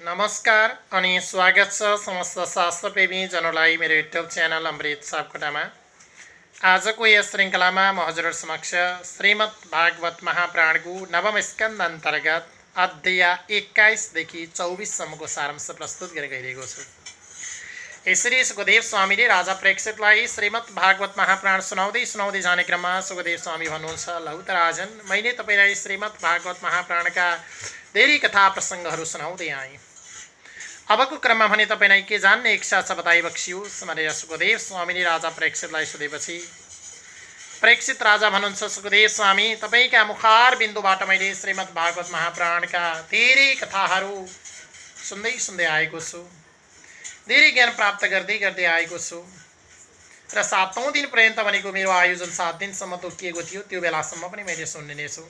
नमस्कार अनि स्वागत छ समस्त शास्त्रप्रेमी जनलाई मेरो युट्युब च्यानल अमृत सापकोटामा। आजको यस श्रृङ्खलामा म हजुर समक्ष श्रीमद् भागवत महापुराणको नवम स्कन्द अन्तर्गत अध्याय 21 देखि 24 सम्मको सारांश प्रस्तुत गरिरहेको छु। यसरी सुखदेव स्वामीले राजा प्रेक्षितलाई श्रीमद् भागवत महापुराण सुनाउँदै जाने क्रममा सुखदेव स्वामी भन्नुहुन्छ, लौ त राजन, मैले तपाईलाई श्रीमद् भागवत महापुराणका धेरै कथा प्रसङ्गहरू सुनाउँदै आएँ। अबको क्रममा भने तपाईलाई के जान्ने इच्छा छ बताइ बक्सियोस् भनेर सुखदेव स्वामीले राजा प्रेक्षितलाई सोधेपछि प्रेक्षित राजा भन्नुहुन्छ, सुखदेव स्वामी, तपाईका मुखार बिन्दुबाट मैले श्रीमद् भागवत महापुराणका धेरै कथाहरू सुन्दै आएको छु, धेरै ज्ञान प्राप्त गर्दै आएको छु र 7औं दिन पर्यन्त भनेको मेरो आयोजन 7 दिनसम्म तोकिएको थियो, त्यो बेलासम्म पनि मैले सुन्ने नै छु।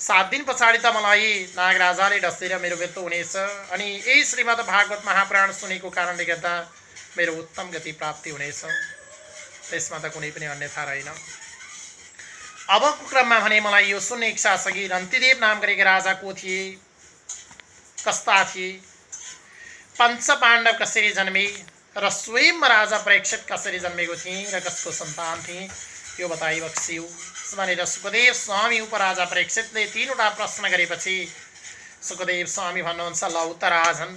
7 दिन पछाडि त मलाई नागराजाले डसेर मेरो मृत्यु हुनेछ अनि यही श्रीमद् भागवत महापुराण सुनेको कारणले गर्दा मेरो उत्तम गति प्राप्ति हुनेछ, त्यसमा त कुनै पनि अन्यथा रहेन। अबको क्रममा भने मलाई यो सुन्ने इच्छा छ कि रन्तिदेव नाम गरेका राजा को थिए, कस्ता थिए, पञ्चपाण्डव कसरी जन्मे र स्वयं राजा प्रेक्षित कसरी जन्मेको थिए र कसको सन्तान थिए, यो बताइ बक्सियो भनेर सुखदेव स्वामी उप राजा प्रेक्षितले 3वटा प्रश्न गरेपछि सुखदेव स्वामी भन्नुहुन्छ, लौ त राजन,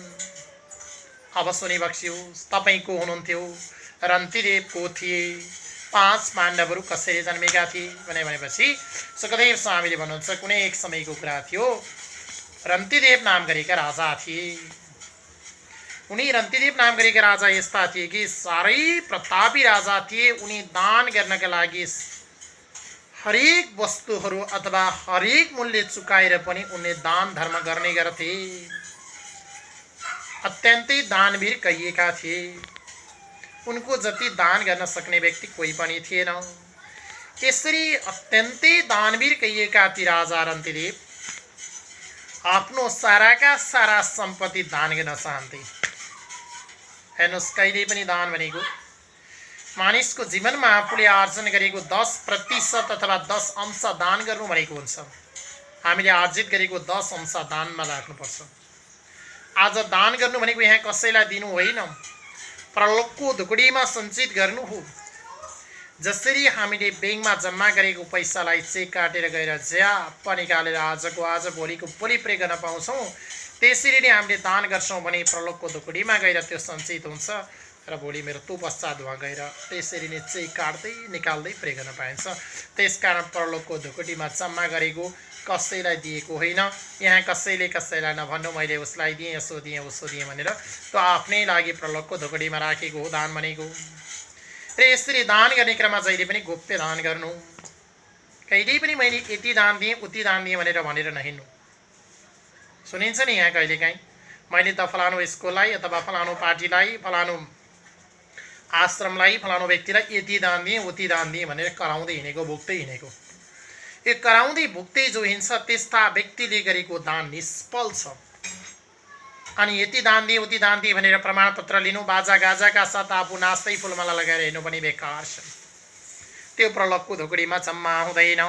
अब सुनि बक्सियोस्, तपाईँ को हुनुहुन्थ्यो, रन्तिदेव को थिए, 5 पाण्डवहरू कसरी जन्मेका थिए भनेपछि सुखदेव स्वामीले भन्नुहुन्छ, कुनै एक समयको कुरा थियो, रन्तिदेव नाम गरेका राजा थिए। उनी रन्तिदेव नाम गरेका राजा यस्ता थिए कि साह्रै प्रतापी राजा थिए। उनी दान गर्नका लागि हरेक वस्तुहरू अथवा हरेक मूल्य चुकाएर पनि उनले दान धर्म गर्ने गर्थे। अत्यन्तै दानवीर कहिएका थिए। उनको जति दान गर्न सक्ने व्यक्ति कोही पनि थिएन। यसरी अत्यन्तै दानवीर कहिएका ती राजा रन्तिदेव आफ्नो साराका सारा सम्पत्ति दान गर्न चाहन्थे। हेर्नुहोस्, कहिले पनि दान भनेको मानिसको जीवनमा आफूले आर्जन गरेको 10% अथवा 10 अंश दान गर्नु भनेको हुन्छ। हामीले आर्जित गरेको 10 अंश दानमा राख्नुपर्छ। आज दान गर्नु भनेको यहाँ कसैलाई दिनु होइन, परलोकको ढुकुडीमा सञ्चित गर्नु हो। जसरी हामीले ब्याङ्कमा जम्मा गरेको पैसालाई चेक काटेर गएर ज्याप निकालेर आजको आज भोलिको भोलि प्रयोग गर्न पाउँछौँ, त्यसरी नै हामीले दान गर्छौँ भने परलोकको ढुकुडीमा गएर त्यो सञ्चित हुन्छ र भोलि मृत्यु पश्चात वहाँ गएर त्यसरी नै चेक काट्दै निकाल्दै प्रयोग गर्न पाइन्छ। त्यसकारण परलोकको ढुकुडीमा जम्मा गरेको कसैलाई दिएको होइन। यहाँ कसैले कसैलाई नभन्नु मैले उसलाई दिएँ, यसो दिएँ, उसो दिएँ भनेर, त्यो आफ्नै लागि परलोकको ढुकुडीमा राखेको हो दान भनेको। र यसरी दान गर्ने क्रममा जहिले पनि गोप्य दान गर्नु। कहिल्यै पनि मैले यति दान दिएँ उति दान दिएँ भनेर नहिँड्नु। सुनिन्छ नि यहाँ कहिलेकाहीँ, मैले त फलानु स्कुललाई अथवा फलानु पार्टीलाई, फलानु आश्रमलाई, फलानु व्यक्तिलाई यति दान दिएँ उति दान दिएँ भनेर कराउँदै हिँडेको, भुक्दै हिँडेको। यो कराउँदै भुक्दै जो हिँड्छ त्यस्ता व्यक्तिले गरेको दान निष्फल छ। अनि यति दान दिए उति दान दिए भनेर प्रमाणपत्र लिनु, बाजा गाजाका साथ आफू नाच्दै फुलमाला लगाएर हिँड्नु पनि बेकार छ। त्यो प्रलोभको ढुकुडीमा जम्मा हुँदैन।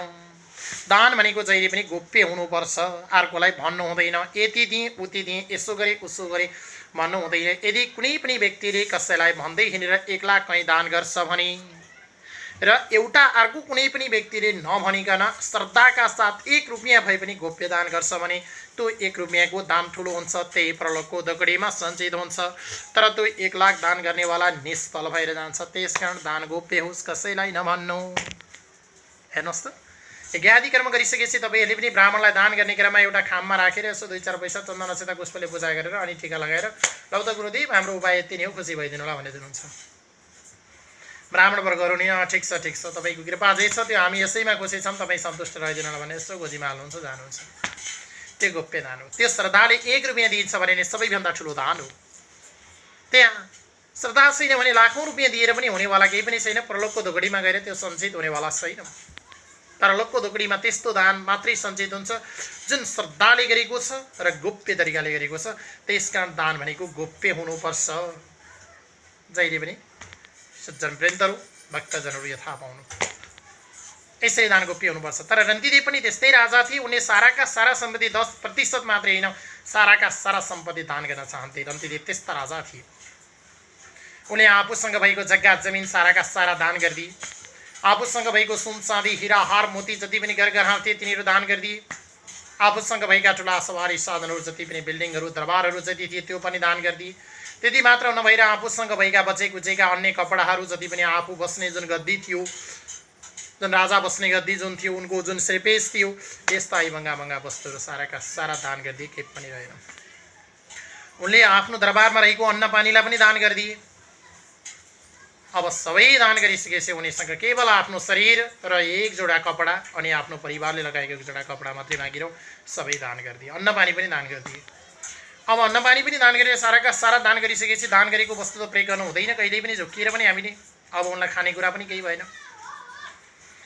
दान भनेको जहिले पनि गोप्य हुनुपर्छ। अर्कोलाई भन्नु हुँदैन, यति दिएँ उति दिएँ, यसो गरे उसो गरे भन्नु हुँदैन। यदि कुनै पनि व्यक्तिले कसैलाई भन्दै हिँडेर 1 लाख कहीँ दान गर्छ भने र एउटा अर्को कुनै पनि व्यक्तिले नभनिकन श्रद्धाका साथ 1 रुपियाँ भए पनि गोप्य दान गर्छ भने त्यो 1 रुपियाँको दाम ठुलो हुन्छ, त्यही प्रलोभको ढुकुडीमा सञ्चित हुन्छ। तर त्यो 1 लाख दान गर्नेवाला निष्फल भएर जान्छ। त्यसकारण दान गोप्य होस्, कसैलाई नभन्नु। हेर्नुहोस् त, यज्ञादि कर्म गरिसकेपछि तपाईँहरूले पनि ब्राह्मणलाई दान गर्ने क्रममा एउटा खाममा राखेर यसो 2-4 पैसा चन्दन अक्षता पुष्पले पूजा गरेर अनि टीका लगाएर, लौ त गुरुदेव हाम्रो उपाय यति नै हो, खुसी भइदिनु होला भन्ने दिनुहुन्छ। ब्राह्मण वर्गहरू नि ठिक छ तपाईँको कृपा जे छ त्यो हामी यसैमा खुसी छौँ, तपाईँ सन्तुष्ट रहिदिनु होला भने यसो गोजीमा हाल्नुहुन्छ, जानुहुन्छ। त्यो गोप्य दान हो। त्यो श्रद्धाले 1 रुपियाँ दिन्छ भने नि सबैभन्दा ठुलो दान हो। त्यहाँ श्रद्धा छैन भने लाखौँ रुपियाँ दिएर पनि हुनेवाला केही पनि छैन। परलोकको ढुकुडीमा गएर त्यो सञ्चित हुनेवाला छैन। परलोकको ढुकुडीमा त्यस्तो दान मात्रै सञ्चित हुन्छ जुन श्रद्धाले गरेको छ र गोप्य तरिकाले गरेको छ। त्यसकारण दान भनेको गोप्य हुनुपर्छ। जहिले पनि सज्जनवृन्दहरू, भक्तजनहरू यथा पाउनु, यसरी दान गोप्य हुनुपर्छ। तर रन्तिदेव पनि त्यस्तै राजा थिए। उनले साराका सारा सम्पत्ति 10% मात्रै होइन साराका सारा सम्पत्ति दान गर्न चाहन्थे। रन्तीदेव त्यस्ता राजा थिए। उनले आफूसँग भएको जग्गा जमिन साराका सारा दान गरिदिए। आफूसँग भएको सुन चाँदी हिरा हार मोती जति पनि गरगहना थिए तिनीहरू दान गरिदिए। आफूसँग भएका ठुला सवारी साधनहरू जति पनि बिल्डिङहरू दरबारहरू जति थिए त्यो पनि दान गरिदिए। त्यति मात्र नभएर आफूसँग भएका बचे कुचेका अन्य कपडाहरू जति पनि आफू बस्ने जुन गद्दी थियो, जुन राजा बस्ने गद्दी जुन थियो, उनको जुन श्रीपेश थियो, यस्ता महँगा महँगा वस्तुहरू साराका सारा दान गरिदिए। केही पनि रहेन। उनले आफ्नो दरबारमा रहेको अन्न पानीलाई पनि दान गरिदिए। अब सबै दान गरिसकेपछि उनीसँग केवल आफ्नो शरीर र एक जोडा कपडा अनि आफ्नो परिवारले लगाएको एक जोडा कपडा मात्रै बाँकी रह्यो। सबै दान गरिदिए। अन्न पानी पनि दान गरिदिए। अब अन्न पानी पनि दान गरेर साराका सारा दान गरिसकेपछि दान गरेको वस्तु त प्रयोग गर्नु हुँदैन कहिल्यै पनि, झुक्किएर पनि हामीले। अब उनलाई खानेकुरा पनि केही भएन।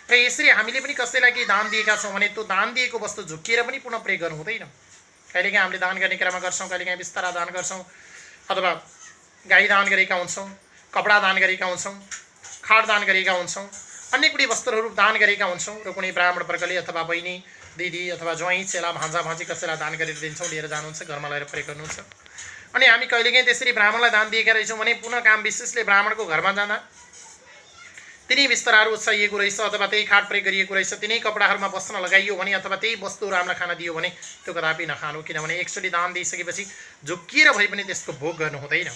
र यसरी हामीले पनि कसैलाई केही दान दिएका छौँ भने त्यो दान दिएको वस्तु झुक्किएर पनि पुनः प्रयोग गर्नु हुँदैन। कहिलेकाहीँ हामीले दान गर्ने क्रममा गर्छौँ, कहिलेकाहीँ बिस्तारा दान गर्छौँ, अथवा गाई दान गरेका हुन्छौँ, कपडा दान गरेका हुन्छौँ, खाट दान गरेका हुन्छौँ, अन्य कुनै वस्त्रहरू दान गरेका हुन्छौँ र कुनै ब्राह्मण वर्गले अथवा बहिनी दिदी अथवा ज्वाइँ चेला भान्जा भान्जी कसैलाई दान गरेर दिन्छौँ, लिएर जानुहुन्छ, घरमा लगेर प्रयोग गर्नुहुन्छ। अनि हामी कहिलेकाहीँ त्यसरी ब्राह्मणलाई दान दिएका रहेछौँ भने पुनः काम विशेषले ब्राह्मणको घरमा जाँदा तिनी बिस्ताराहरू चाहिएको रहेछ अथवा त्यही खाट प्रयोग गरिएको रहेछ, तिनै कपडाहरूमा बस्न लगाइयो भने अथवा त्यही वस्तुहरू हामीलाई खान दियो भने त्यो कदापि नखानु। किनभने एकचोटि दान दिइसकेपछि झुक्किएर भए पनि त्यसको भोग गर्नु हुँदैन।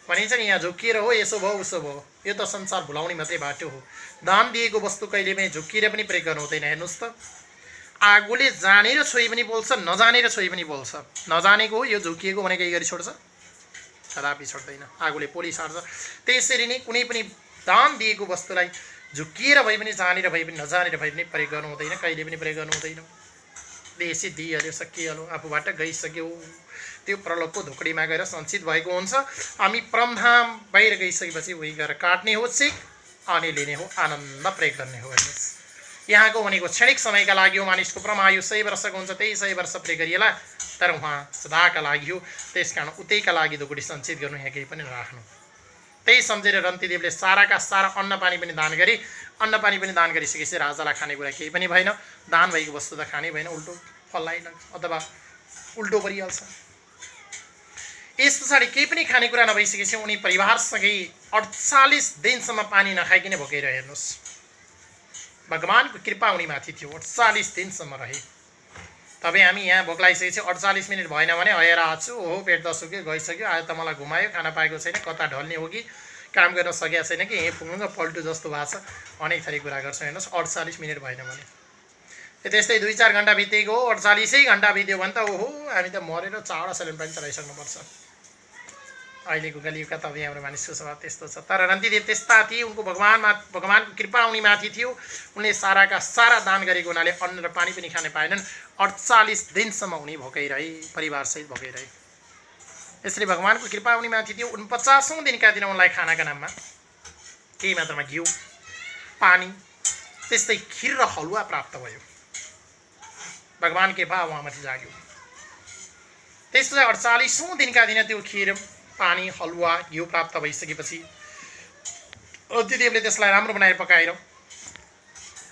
भनिन्छ नि यहाँ झुक्किएर हो यसो भयो उसो भयो, यो त संसार भुलाउने मात्रै बाटो हो। दान दिएको वस्तु कहिले पनि झुक्किएर पनि प्रयोग गर्नु हुँदैन। हेर्नुहोस् त, आगोले जानेर छोई पनि बोल्छ, नजानेर छोई पनि बोल्छ। नजानेको हो यो झुक्किएको भने केही गरी छोड्छ? कदापि छोड्दैन। आगोले पोली सार्छ। त्यसरी नै कुनै पनि दान दिएको वस्तुलाई झुक्किएर भए पनि जानेर भए पनि नजानेर भए पनि प्रयोग गर्नु हुँदैन। कहिले पनि प्रयोग गर्नु हुँदैन। देशी दिइहाल्यो, सकिहाल्यो, आफूबाट गइसक्यो, त्यो प्रलोभको धुकडीमा गएर सञ्चित भएको हुन्छ। हामी परमधाम बाहिर गइसकेपछि उही गएर काट्ने हो चिक अनि लिने हो, आनन्द प्रयोग गर्ने हो। हेर्नुहोस्, यहाँको भनेको क्षणिक समयका लागि हो। मानिसको परमायु 100 वर्षको हुन्छ, त्यही 100 वर्ष प्रयोग गरिएला, तर उहाँ सदाका लागि हो। त्यस कारण उतैका लागि धुकुडी सञ्चित गर्नु, यहाँ केही पनि नराख्नु। त्यही सम्झेर रन्तीदेवले साराका सारा अन्न पानी पनि दान गरे। अन्न पानी पनि दान गरिसकेपछि राजालाई खानेकुरा केही पनि भएन। दान भएको वस्तु त खानै भएन, उल्टो फल्लाइ अथवा उल्टो परिहाल्छ। यस पछाडि केही पनि खानेकुरा नभइसकेपछि उनी परिवारसँगै 48 दिनसम्म पानी नखाइकन भोकेर, हेर्नुहोस्, भगवानको कृपा उनीमाथि थियो। 48 दिनसम्म रहे। तपाईँ हामी यहाँ भोक लागिसकेपछि 48 मिनट भएन भने हएर आछु, ओहो पेट दसुक्यो, गइसक्यो, आज त मलाई घुमायो, खाना पाएको छैन, कता ढल्ने हो कि काम गर्न सकेको छैन कि यहीँ पुग्नु न पल्टु जस्तो भएको छ, अनेक थरी कुरा गर्छ। हेर्नुहोस्, 48 मिनट भएन भने त्यस्तै 2-4 घन्टा बितेको हो, 48 घन्टा बित्यो भने त ओहो हामी त मरेर चावडा सलेन पनि चलाइसक्नुपर्छ। अहिलेको कलियुगका तपाईँ हाम्रो मानिसको स्वभाव त्यस्तो छ। तर रन्तीदेव त्यस्ता थिए, उनको भगवानको कृपा उनीमाथि थियो। उनले साराका सारा दान गरेको हुनाले अन्न र पानी पनि खान पाएनन्। 48 दिनसम्म उनी भोकै रहे, परिवारसहित भोकै रहे। यसरी भगवानको कृपा उनीमाथि थियो। 49औं दिनका दिन उनलाई खानाका नाममा केही मात्रामा घिउ, पानी, त्यस्तै खिर र हलुवा प्राप्त भयो। भगवान कृपा उहाँमाथि जाग्यो। त्यसपछि 48औं दिनका दिन त्यो खिर, पानी, हलुवा, घिउ प्राप्त भइसकेपछि रन्तीदेवले त्यसलाई राम्रो बनाएर पकाएर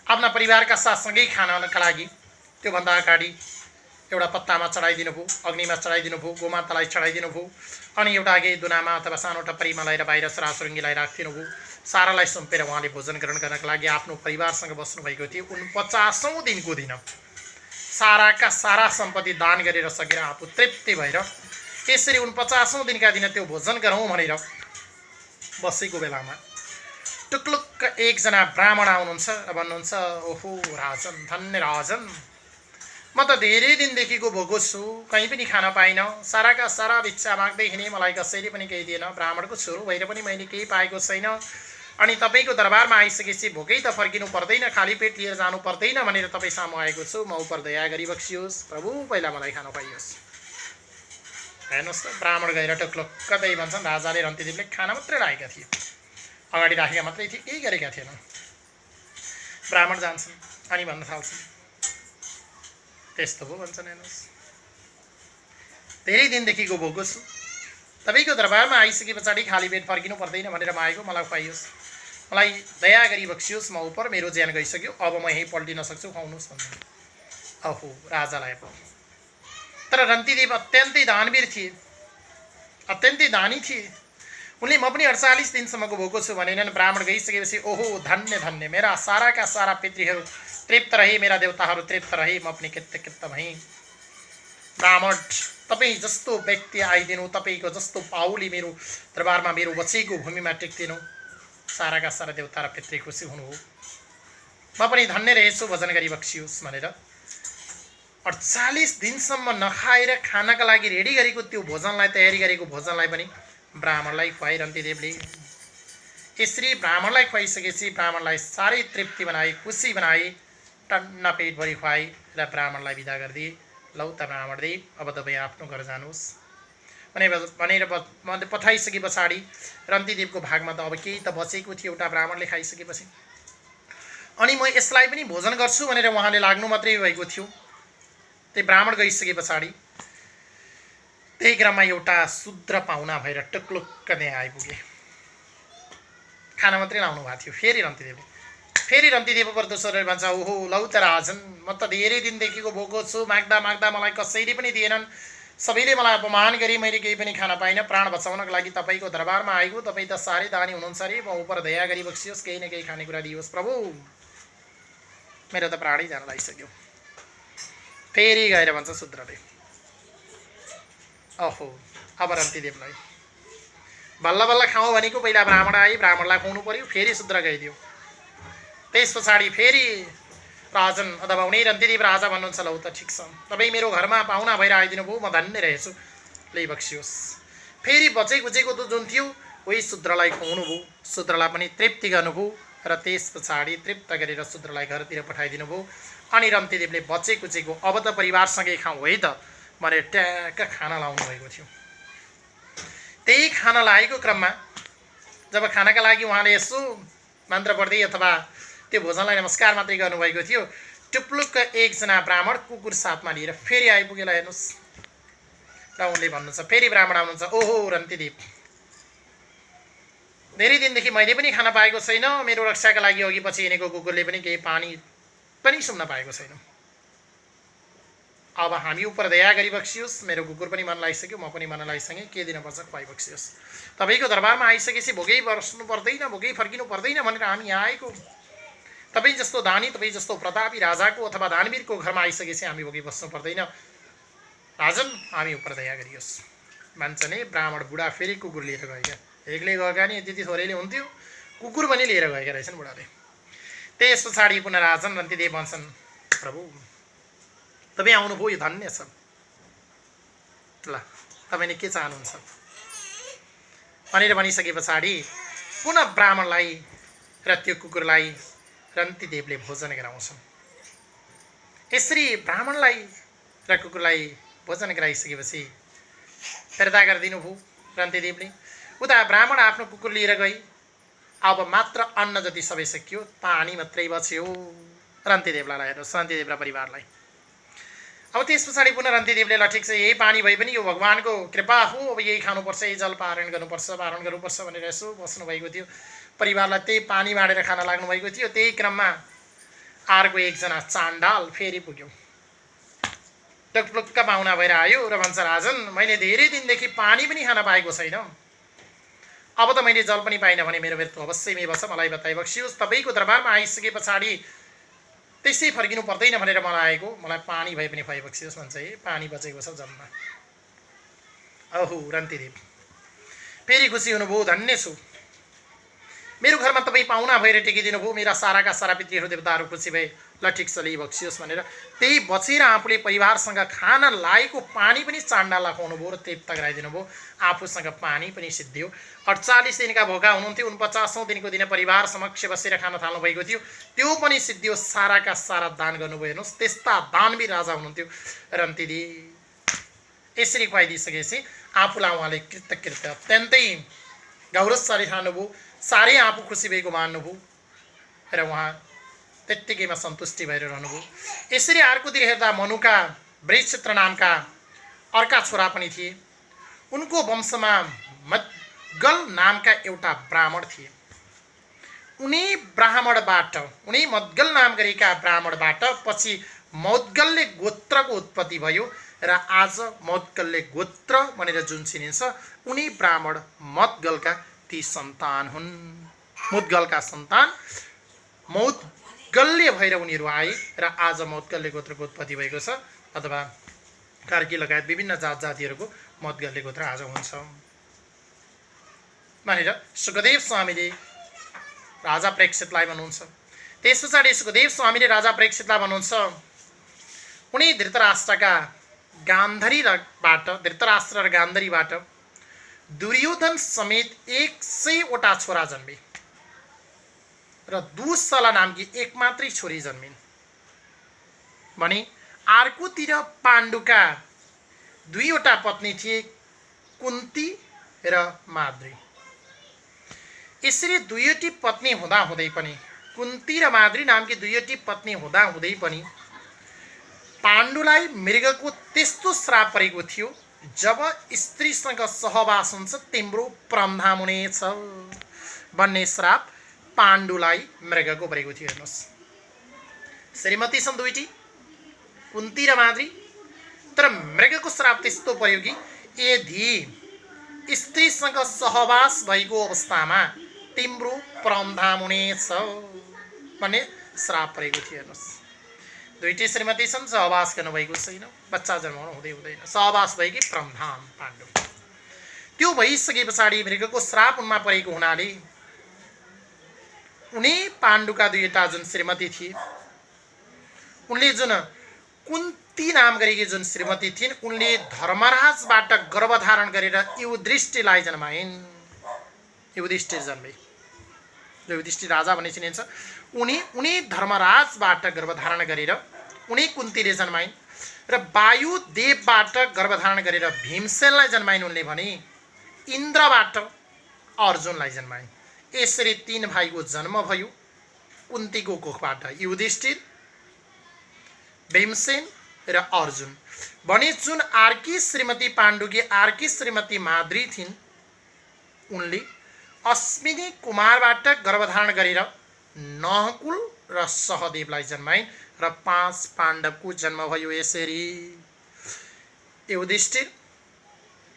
आफ्ना परिवारका साथसँगै खानका लागि त्योभन्दा अगाडि एउटा पत्तामा चढाइदिनु भयो, अग्निमा चढाइदिनु भयो, गोमातालाई चढाइदिनु भयो, अनि एउटा अघि दुनामा अथवा सानो टप्परीमा लगाएर बाहिर सरासुरुङ्गीलाई राखिदिनु भयो। सारालाई सुम्पेर उहाँले भोजन ग्रहण गर्नका लागि आफ्नो परिवारसँग बस्नुभएको थियो। 49औं दिनको दिन साराका सारा सम्पत्ति दान गरेर सकेर आफू तृप्ति भएर यसरी 49औं दिनका दिन त्यो भोजन गरौँ भनेर बसेको बेलामा टुक्लुक्क एकजना ब्राह्मण आउनुहुन्छ र भन्नुहुन्छ, ओहो राजन, धन्य राजन, म त धेरै दिनदेखिको भोको छु, कहीँ पनि खान पाइनँ, साराका सारा भिक्षा माग्दै हिँडेँ, मलाई कसैले पनि केही दिएन, ब्राह्मणको छोरो भएर पनि मैले केही पाएको छैन, अनि तपाईँको दरबारमा आइसकेपछि भोकै त फर्किनु पर्दैन, खाली पेट लिएर जानु पर्दैन भनेर तपाईँ सामु आएको छु, म उपर दया गरी बक्सियोस्, प्रभु पहिला मलाई खान पाइयोस्। हेर्नुहोस् त, ब्राह्मण गएर टुक्लुक्क त्यही भन्छन्, राजाले रन्तीदेवले खाना मात्रै राखेका थिए, अगाडि राखेका मात्रै थिए, केही गरेका थिएनन्। ब्राह्मण जान्छन् अनि भन्न थाल्छन्, त्यस्तो हो भन्छन्, हेर्नुहोस् धेरै दिनदेखिको भोको छु, तपाईँको दरबारमा आइसके पछाडि खाली पेट फर्किनु पर्दैन भनेर मागेको, मलाई खुवाइयोस्, मलाई दया गरी बक्सियोस्, म उपर मेरो ज्यान गइसक्यो, अब म यहीँ पल्टिन सक्छु, खुवाउनुहोस् भन्नु। अहो राजालाई तर रन्तीदेव अत्यन्तै दानवीर थिए, अत्यन्तै दानी थिए। उनले म पनि 48 दिनसम्मको भोको छु भनेनन्। ब्राह्मण गइसकेपछि ओहो धन्य धन्य, मेरा साराका सारा पितृहरू तृप्त रहे, मेरा देवताहरू तृप्त रहे, म पनि कृतकृत भएँ। ब्राह्मण तपाईँ जस्तो व्यक्ति आइदिनु, तपाईँको जस्तो पाउली मेरो दरबारमा मेरो बचेको भूमिमा टेक्दिनु, साराका सारा देवता र पितृ खुसी हुनु हो। म पनि धन्य रहेछु, भजन गरी बक्सियोस् भनेर 48 दिनसम्म नखाएर खानका लागि रेडी गरेको त्यो भोजनलाई, तयारी गरेको भोजनलाई पनि ब्राह्मणलाई खुवाई रन्तीदेवले। यसरी ब्राह्मणलाई खुवाइसकेपछि ब्राह्मणलाई साह्रै तृप्ति बनाए, खुसी बनाए, टन्न पेटभरि खुवाई र ब्राह्मणलाई बिदा गरिदिए। लौ त ब्राह्मणदेव, अब तपाईँ आफ्नो घर जानुहोस् भनेर पठाइसके पछाडि रन्तीदेवको भागमा त अब केही त बचेको थियो एउटा ब्राह्मणले खाइसकेपछि। अनि म यसलाई पनि भोजन गर्छु भनेर उहाँले लाग्नु मात्रै भएको थियो। त्यही ब्राह्मण गइसके पछाडि त्यही क्रममा एउटा शूद्र पाहुना भएर टुक्लुक्क त्यहाँ आइपुगे। खाना मात्रै लाउनु भएको थियो। फेरि रन्तीदेव परदोस्वरले भन्छ ओहो लौ त राजन, म त धेरै दिनदेखिको भोको छु, माग्दा माग्दा मलाई कसैले पनि दिएनन्, सबैले मलाई अपमान गरी, मैले केही पनि खान पाइनँ। प्राण बचाउनको लागि तपाईँको दरबारमा आएको, तपाईँ त साह्रै दानी हुनुहुन्छ अरे, म उपर दया गरी बक्सियोस्, केही न केही खानेकुरा दियोस् प्रभु, मेरो त प्राणै जान लागिसक्यो। फेरि गएर भन्छ शूद्रले ओहो अब रन्तीदेवलाई बल्ल बल्ल खाऊ भनेको पहिला ब्राह्मण आए, ब्राह्मणलाई खुवाउनु पर्यो, फेरि शूद्र गइदियो। त्यस पछाडि फेरि राजन अथवा उनी रन्तीदेव राजा भन्नुहुन्छ लौ त ठिक छ, तपाईँ मेरो घरमा पाहुना भएर आइदिनु भयो, म धन्य रहेछु, लै बक्सियोस्। फेरि बचेको त जुन थियो उही शूद्रलाई खुवाउनु भयो, शूद्रलाई पनि तृप्ति गर्नुभयो र त्यस पछाडि तृप्त गरेर शूद्रलाई घरतिर पठाइदिनु भयो। अनि रन्तीदेवले बचेको अब त परिवारसँगै खाउँ है त भनेर ट्याक्क खाना लाउनु भएको थियो। त्यही खाना लागेको क्रममा जब खानाका लागि उहाँले यसो मन्त्र पढ्दै अथवा त्यो भोजनलाई नमस्कार मात्रै गर्नुभएको थियो, टुप्लुक्क एकजना ब्राह्मण कुकुर साथमा लिएर फेरि आइपुगेला हेर्नुहोस्। र उनले भन्नुहुन्छ, फेरि ब्राह्मण आउनुहुन्छ, ओहो रन्तीदेव, धेरै दिनदेखि मैले पनि खान पाएको छैन, मेरो रक्षाका लागि अघि पछि हिँडेको कुकुरले पनि केही पानी पनि सुन्न पाएको छैन, अब हामी उपर दया गरी बक्सियोस्, मेरो कुकुर पनि मन लागिसक्यो, म पनि मन लागिसकेँ, के दिनुपर्छ खुवाइ बक्सियोस्। तपाईँको दरबारमा आइसकेपछि भोकै बस्नु पर्दैन, भोकै फर्किनु पर्दैन भनेर हामी यहाँ आएको। तपाईँ जस्तो दानी, तपाईँ जस्तो प्रतापी राजाको अथवा दानवीरको घरमा आइसकेपछि हामी भोकै बस्नु पर्दैन, राजन हामी उपर दया गरियोस् भन्छ नि। ब्राह्मण बुढा फेरि कुकुर लिएर गएका, एक्लै गएका नि त्यति थोरैले हुन्थ्यो, कुकुर पनि लिएर गएका रहेछन् बुढाले। त्यस पछाडि पुनः राजन रन्तीदेव भन्छन् प्रभु तपाईँ आउनुभयो, यो धन्य छ, ल तपाईँले के चाहनुहुन्छ भनेर भनिसके पछाडि पुनः ब्राह्मणलाई र त्यो कुकुरलाई रन्तीदेवले भोजन गराउँछन्। यसरी ब्राह्मणलाई र कुकुरलाई भोजन गराइसकेपछि फिर्ता गरिदिनु भयो रन्तीदेवले। उता ब्राह्मण आफ्नो कुकुर लिएर गई, अब मात्र अन्न जति सबै सकियो, पानी मात्रै बच्यो रन्तीदेवलाई हेर्नुहोस्, रन्तीदेव र परिवारलाई। अब त्यस पछाडि पुनः रन्तीदेवले ल ठिक छ, यही पानी भए पनि यो भगवानको कृपा हो, अब यही खानुपर्छ, यही जल पारण गर्नुपर्छ भनेर यसो बस्नुभएको थियो। परिवारलाई त्यही पानी बाँडेर खान लाग्नु भएको थियो। त्यही क्रममा अर्को एकजना चाण्डाल फेरि पुग्यो, टुक्लुक्क पाहुना भएर आयो र भन्छ राजन मैले धेरै दिनदेखि पानी पनि खान पाएको छैन, अब त मैले जल पनि पाइनँ भने मेरो मृत्यु अवश्य नै बस्छ, मलाई बताइ बक्सियोस्। तपाईँको दरबारमा आइसके पछाडि त्यसै फर्किनु पर्दैन भनेर मलाई आएको, मलाई पानी भए पनि खुवाइ बक्सियोस् भन्छ। है पानी बचेको छ जम्मा। ओहो रन्तीदेव फेरि खुसी हुनुभयो, धन्य छु, मेरो घरमा तपाईँ पाहुना भएर टेकिदिनु भयो, मेरा साराका सारा पितृहरू देवताहरू खुसी भए, ल ठिक छ लै बक्सियोस् भनेर त्यही बचेर आफूले परिवारसँग खान लागेको पानी पनि चाण्डाललाई खुवाउनु भयो र तृप्त गराइदिनु भयो। आफूसँग पानी पनि सिद्धियो। 48 दिनका भोका हुनुहुन्थ्यो, 49औं दिनको दिन परिवार समक्ष बसेर खान थाल्नु भएको थियो, त्यो पनि सिद्धियो। साराका सारा दान गर्नुभयो। हेर्नुहोस् त्यस्ता दानवीर राजा हुनुहुन्थ्यो रन्तीदेव। यसरी खुवाइदिइसकेपछि आफूलाई उहाँले कृतकृत्य अत्यन्तै गौरवसारी ठान्नुभयो, साह्रै आफू खुसी भएको मान्नुभयो र उहाँ त्यत्तिकैमा सन्तुष्टि भएर रहनुभयो। यसरी अर्कोतिर हेर्दा मनुका वृषचित्र नामका अर्का छोरा पनि थिए। उनको वंशमा मद्गल नामका एउटा ब्राह्मण थिए। उनी मद्गल नाम गरेका ब्राह्मणबाट पछि मौद्गल्य गोत्रको उत्पत्ति भयो र आज मौद्गल्य गोत्र भनेर जुन चिनिन्छ उनी ब्राह्मण मौद्गलका ती सन्तान हुन्। मुद्गलका सन्तान मौद्गल्य भएर उनीहरू आए र आज मौद्गल्य गोत्रको उत्पत्ति भएको छ, अथवा कार्की लगायत विभिन्न जात जातिहरूको मौद्गल्य गोत्र आज हुन्छ भनेर सुखदेव स्वामीले राजा प्रेक्षितलाई भन्नुहुन्छ। त्यस पछाडि सुखदेव स्वामीले राजा प्रेक्षितलाई भन्नुहुन्छ, उनी धृतराष्ट्र र गान्धारीबाट दुर्योधन समेत 100वटा छोरा जन्मे र दुःशला नामकी एक मात्रै छोरी जन्मिन् भने अर्कोतिर पाण्डुका 2वटा पत्नी थिए, कुन्ती र माद्री। यसरी 2वटी पत्नी हुँदाहुँदै पनि, कुन्ती र माद्री नामकी 2वटी पत्नी हुँदाहुँदै पनि पाण्डुलाई मृगको त्यस्तो श्राप परेको थियो, जब स्त्रीसँग सहवास हुन्छ तिम्रो प्रमधाम हुनेछ भन्ने श्राप पाण्डुलाई मृगको परेको थियो। हेर्नुहोस्, श्रीमती छन् 2टी, कुन्ती र माद्री, तर मृगको श्राप त्यस्तो पर्यो कि यदि स्त्रीसँग सहवास भएको अवस्थामा तिम्रो प्रमधाम हुनेछ भन्ने श्राप परेको थियो। हेर्नुहोस्, 2टी श्रीमती छन्, सहवास गर्नुभएको छैन, बच्चा जन्माउनु हुँदैन, सहवास भएकी प्रमधाम पाण्डु। त्यो भइसके पछाडि मृगको श्राप उनमा परेको हुनाले उनी पाण्डुका 2वटा जुन श्रीमती थिए, उनले जुन कुन्ती नाम गरेकी जुन श्रीमती थिइन्, उनले धर्मराजबाट गर्भधारण गरेर युधिष्ठिरलाई जन्माइन्। युधिष्ठिर जन्मे, युधिष्ठिर राजा भन्ने चिनिन्छ। उनी धर्मराजबाट गर्भधारण गरेर उनी कुन्तीले जन्माइन् र वायुदेवबाट गर्भधारण गरेर भीमसेनलाई जन्माइन् उनले भने इन्द्रबाट अर्जुनलाई जन्माइन्। यसरी 3 भाइको जन्म भयो कुन्तीको कोखबाट, युधिष्ठिर, भीमसेन र अर्जुन। भने जुन अर्की श्रीमती पाण्डुकी अर्की श्रीमती माद्री थिइन्, उनले अश्विनी कुमारबाट गर्भधारण गरेर नहुकुल र सहदेवलाई जन्माइन् र 5 पाण्डवको जन्म भयो। यसरी युधिष्ठिर,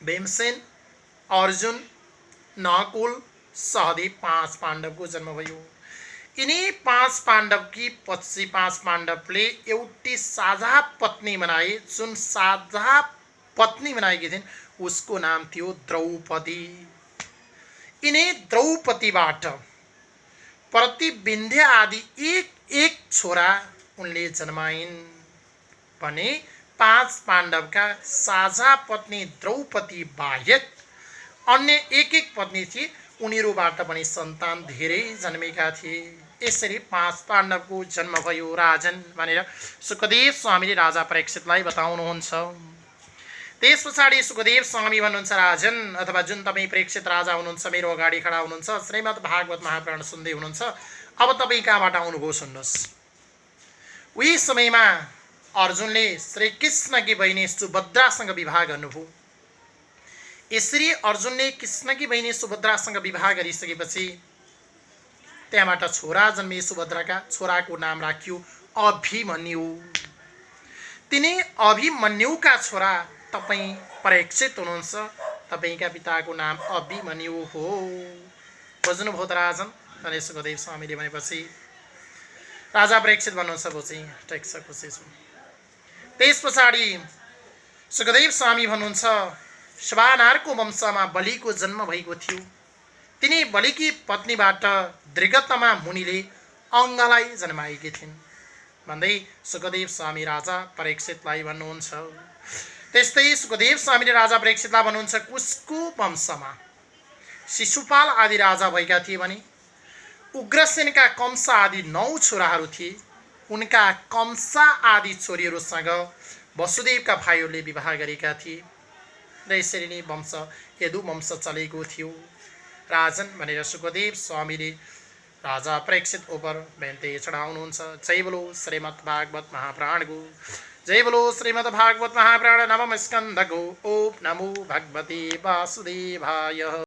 भीमसेन, अर्जुन, नहुकुल, सहदेव 5 पाण्डवको जन्म भयो। यिनी 5 पाण्डवकी पछि 5 पाण्डवले एउटी साझा पत्नी बनाए। जुन साझा पत्नी बनाएकी थिइन् उसको नाम थियो द्रौपदी। यिनी द्रौपदीबाट प्रतिविन्ध्य आदि एक छोरा उनले जन्माइन् भने 5 पाण्डवका साझा पत्नी द्रौपदी बाहेक अन्य एक पत्नी थिए, उनीहरूबाट पनि सन्तान धेरै जन्मेका थिए। यसरी 5 पाण्डवको जन्म भयो राजन भनेर सुखदेव स्वामीले राजा परीक्षितलाई बताउनुहुन्छ। त्यस पछाडि सुखदेव स्वामी भन्नुहुन्छ, राजन अथवा जुन तपाईँ परीक्षित राजा हुनुहुन्छ, मेरो अगाडि खडा हुनुहुन्छ, श्रीमद् भागवत महापुराण सुन्दै हुनुहुन्छ, अब तपाईँ कहाँबाट आउनुभयो सुन्नुहोस्। उही समयमा अर्जुनले श्रीकृष्णकी बहिनी सुभद्रासँग विवाह गर्नुभयो। यसरी अर्जुनले कृष्णकी बहिनी सुभद्रासँग विवाह गरिसकेपछि त्यहाँबाट छोरा जन्मे। सुभद्राका छोराको नाम राखियो अभिमन्यु। तिनी अभिमन्युका छोरा तपाईँ परीक्षित हुनुहुन्छ, तपाईँका पिताको नाम अभिमन्यु हो। बुझ्नुभयो त राजन भने सुखदेव स्वामीले भनेपछि राजा परीक्षित भन्नुहुन्छ, बुझेँ, ठिक छ, खुसी छु। त्यस पछाडि सुखदेव स्वामी भन्नुहुन्छ, शबानारको वंशमा बलिको जन्म भएको थियो। तिनी बलिकी पत्नीबाट दृगतमा मुनिले अङ्गलाई जन्माएकी थिइन् भन्दै सुखदेव स्वामी राजा परीक्षितलाई भन्नुहुन्छ। त्यस्तै सुखदेव स्वामीले राजा परीक्षितलाई भन्नुहुन्छ, कुशको वंशमा शिशुपाल आदि राजा भएका थिए भने उग्रसेनका कंसा आदि 9 छोराहरू थिए। उनका कंसा आदि छोरीहरूसँग वसुदेवका भाइहरूले विवाह गरेका थिए र यसरी नै वंश यदु वंश चलेको थियो राजन भनेर सुखदेव स्वामीले राजा परीक्षित उपर बेन्ते चढाउनुहुन्छ। जय बोलो श्रीमद् भागवत महापुराणको, जय बोलो श्रीमद् भागवत महापुराण नवम स्कन्धको। ओम नमो भगवते वासुदेवाय।